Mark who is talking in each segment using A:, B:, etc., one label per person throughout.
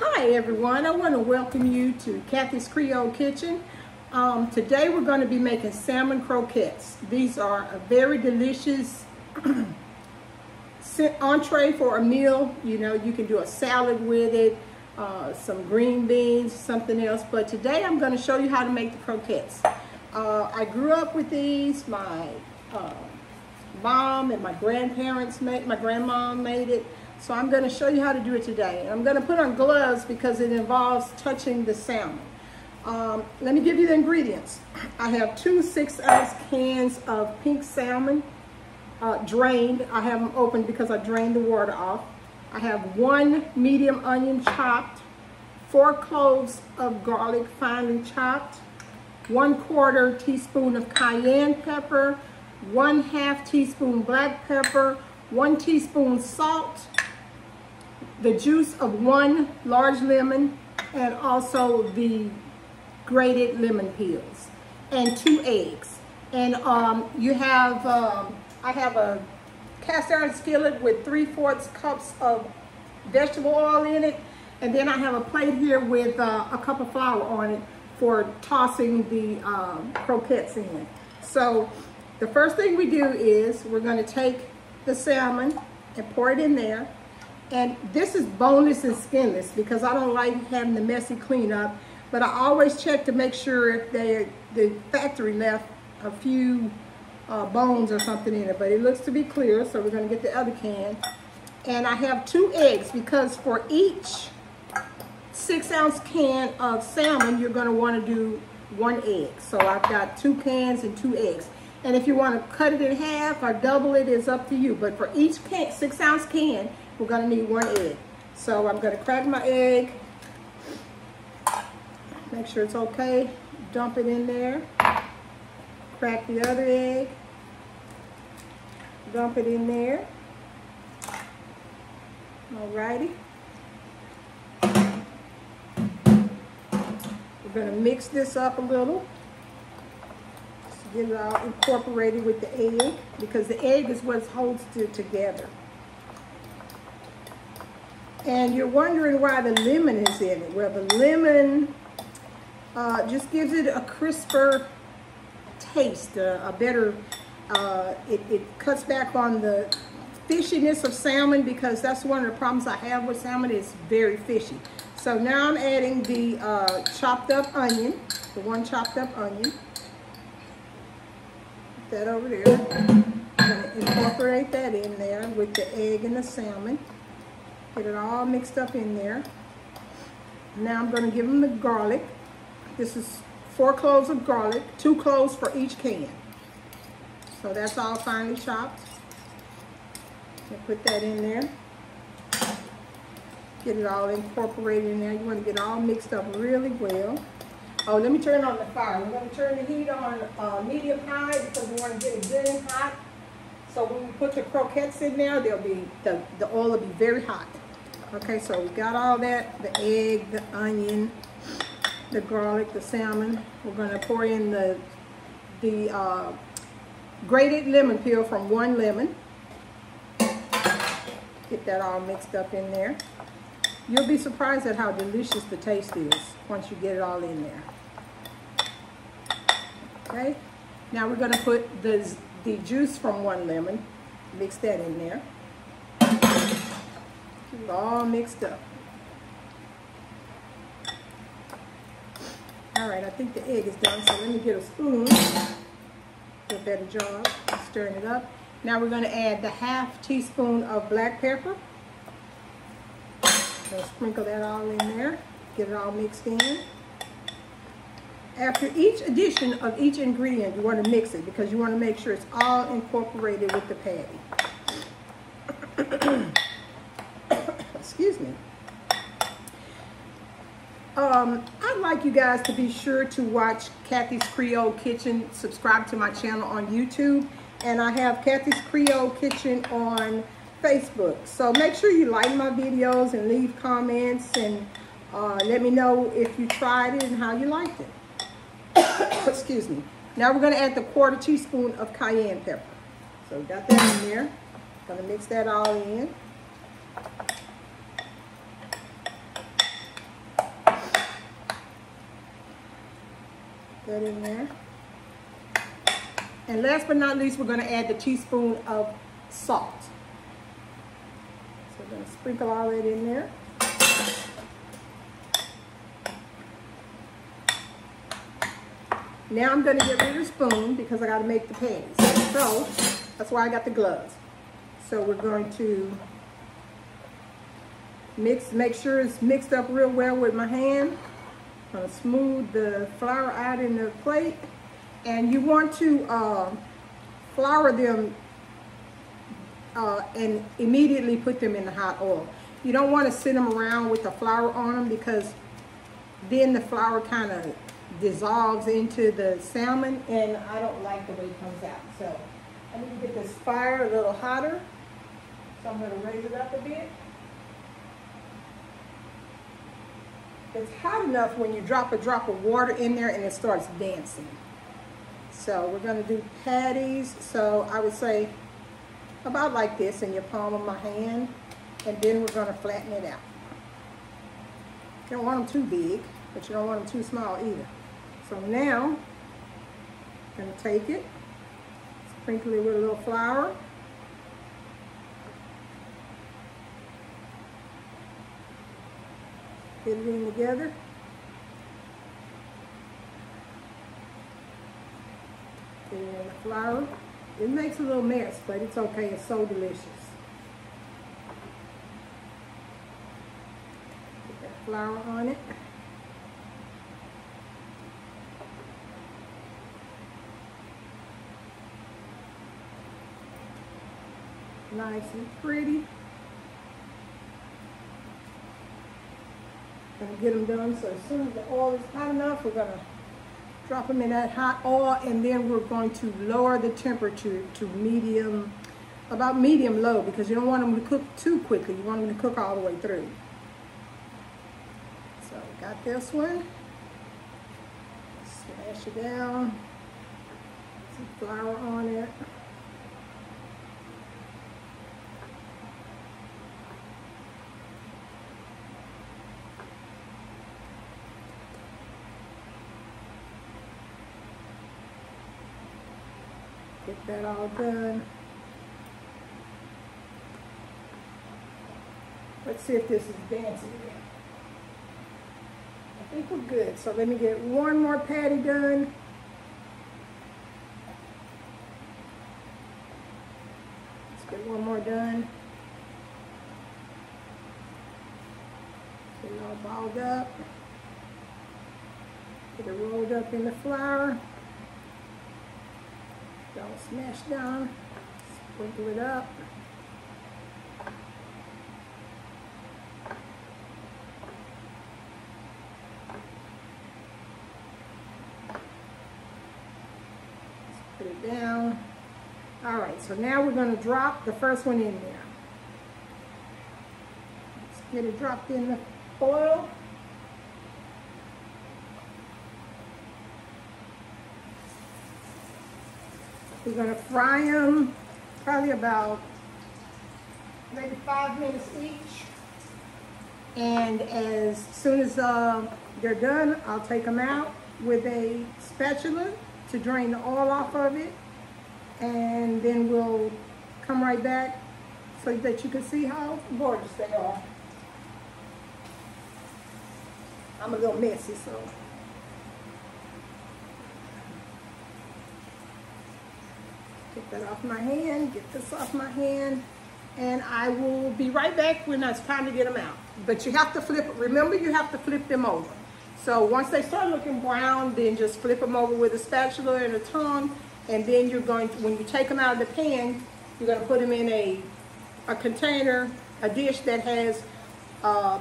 A: Hi everyone, I want to welcome you to Kathy's Creole Kitchen. Today we're going to be making salmon croquettes. These are a very delicious entree for a meal. You know, you can do a salad with it, some green beans, something else. But today I'm going to show you how to make the croquettes. I grew up with these. My mom and my grandparents made, my grandmom made it. So I'm going to show you how to do it today. I'm going to put on gloves because it involves touching the salmon. Let me give you the ingredients. I have 2 6-ounce cans of pink salmon, drained. I have them open because I drained the water off. I have 1 medium onion chopped, 4 cloves of garlic finely chopped, 1/4 teaspoon of cayenne pepper, 1/2 teaspoon black pepper, 1 teaspoon salt, the juice of 1 large lemon, and also the grated lemon peels, and 2 eggs. And you have, I have a cast iron skillet with 3/4 cups of vegetable oil in it, and then I have a plate here with a cup of flour on it for tossing the croquettes in. So the first thing we do is we're going to take the salmon and pour it in there. And this is boneless and skinless because I don't like having the messy cleanup, but I always check to make sure if the factory left a few bones or something in it, but it looks to be clear, so we're going to get the other can. And I have 2 eggs because for each 6-ounce can of salmon, you're going to want to do 1 egg. So I've got 2 cans and 2 eggs. And if you want to cut it in half or double it, it's up to you. But for each 6-ounce can, we're going to need 1 egg. So I'm going to crack my egg, make sure it's okay, dump it in there, crack the other egg, dump it in there. Alrighty. We're going to mix this up a little. Get it all incorporated with the egg, because the egg is what holds it together. And you're wondering why the lemon is in it. Well, the lemon just gives it a crisper taste, a better, it cuts back on the fishiness of salmon, because that's one of the problems I have with salmon. It's very fishy. So now I'm adding the chopped up onion, the 1 chopped up onion. That over there. I'm going to incorporate that in there with the egg and the salmon. Get it all mixed up in there. Now I'm going to give them the garlic. This is 4 cloves of garlic, 2 cloves for each can. So that's all finely chopped. And put that in there. Get it all incorporated in there. You want to get it all mixed up really well. Oh, let me turn on the fire. We're going to turn the heat on medium high because we want to get it good and hot. So when we put the croquettes in there, they'll be the oil will be very hot. Okay, so we got all that, the egg, the onion, the garlic, the salmon. We're going to pour in the grated lemon peel from 1 lemon. Get that all mixed up in there. You'll be surprised at how delicious the taste is once you get it all in there. Okay, now we're going to put the juice from 1 lemon, mix that in there. Get it all mixed up. All right, I think the egg is done, so let me get a spoon. Do a better job stirring it up. Now we're going to add the 1/2 teaspoon of black pepper. So sprinkle that all in there, get it all mixed in. After each addition of each ingredient, you want to mix it because you want to make sure it's all incorporated with the patty. Excuse me. I'd like you guys to be sure to watch Kathy's Creole Kitchen, subscribe to my channel on YouTube, and I have Kathy's Creole Kitchen on Facebook. So make sure you like my videos and leave comments and let me know if you tried it and how you liked it. Excuse me. Now we're going to add the 1/4 teaspoon of cayenne pepper. So we got that in there. Going to mix that all in. that in there. And last but not least, we're going to add the teaspoon of salt. So we're going to sprinkle all that in there. Now I'm going to get rid of the spoon because I got to make the patties. So that's why I got the gloves. So we're going to make sure it's mixed up real well with my hand. I'm going to smooth the flour out in the plate. And you want to flour them and immediately put them in the hot oil. You don't want to sit them around with the flour on them because then the flour kind of dissolves into the salmon and I don't like the way it comes out. So I need to get this fire a little hotter. So I'm going to raise it up a bit. It's hot enough when you drop a drop of water in there and it starts dancing. So we're going to do patties. So I would say about like this in your palm of my hand. And then we're going to flatten it out. You don't want them too big, but you don't want them too small either. So now, I'm going to take it, sprinkle it with a little flour. Get it in together. Get it in the flour. It makes a little mess, but it's okay. It's so delicious. Put that flour on it. Nice and pretty. Gonna get them done. So as soon as the oil is hot enough, we're gonna drop them in that hot oil, and then we're going to lower the temperature to medium, about medium low, because you don't want them to cook too quickly. You want them to cook all the way through. So got this one. Smash it down. Some flour on it. Get that all done. Let's see if this is dancing again. I think we're good. So let me get one more patty done. Let's get one more done. Get it all balled up. Get it rolled up in the flour. Don't smash down, sprinkle it up. Let's put it down. All right, so now we're going to drop the first one in there. Let's get it dropped in the oil. We're going to fry them probably about maybe 5 minutes each. And as soon as they're done, I'll take them out with a spatula to drain the oil off of it. And then we'll come right back so that you can see how gorgeous they are. I'm a little messy, so. Get that off my hand, get this off my hand, and I will be right back when it's time to get them out. But you have to flip, remember you have to flip them over. So once they start looking brown, then just flip them over with a spatula and a tongue, and then you're going to, when you take them out of the pan, you're going to put them in a container, a dish that has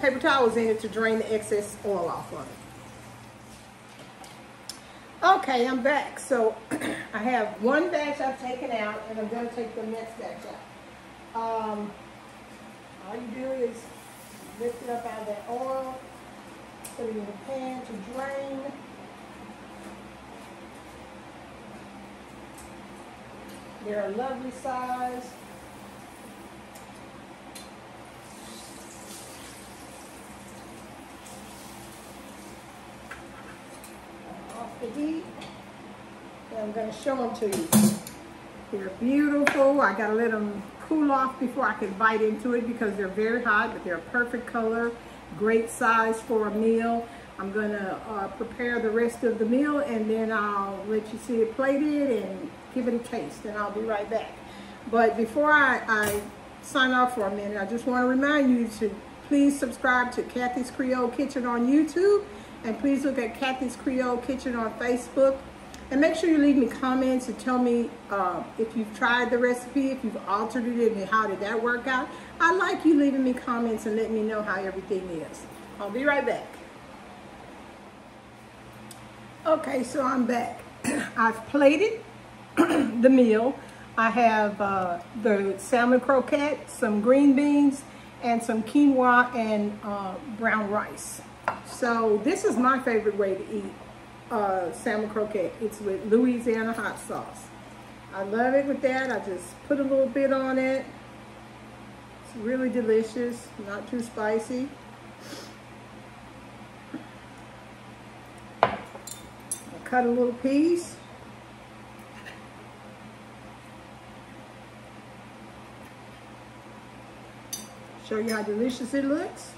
A: paper towels in it to drain the excess oil off of it. Okay, I'm back. So I have one batch I've taken out, and I'm going to take the next batch out. All you do is lift it up out of that oil, put it in the pan to drain. They're a lovely size. Off to eat. And I'm going to show them to you. They're beautiful. I got to let them cool off before I can bite into it because they're very hot, but they're a perfect color, great size for a meal. I'm going to prepare the rest of the meal, and then I'll let you see it plated and give it a taste, and I'll be right back. But before I sign off for a minute, I just want to remind you to please subscribe to Kathy's Creole Kitchen on YouTube, and please look at Kathy's Creole Kitchen on Facebook. And make sure you leave me comments and tell me if you've tried the recipe, if you've altered it, and how did that work out. I like you leaving me comments and letting me know how everything is. I'll be right back. Okay, so I'm back. I've plated the meal. I have the salmon croquette, some green beans, and some quinoa and brown rice. So this is my favorite way to eat salmon croquette. It's with Louisiana hot sauce. I love it with that. I just put a little bit on it. It's really delicious, not too spicy. Cut a little piece. Show you how delicious it looks.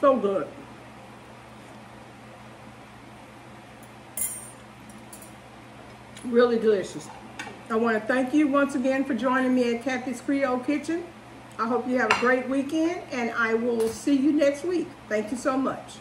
A: So good. Really delicious. I want to thank you once again for joining me at Kathy's Creole Kitchen. I hope you have a great weekend, and I will see you next week. Thank you so much.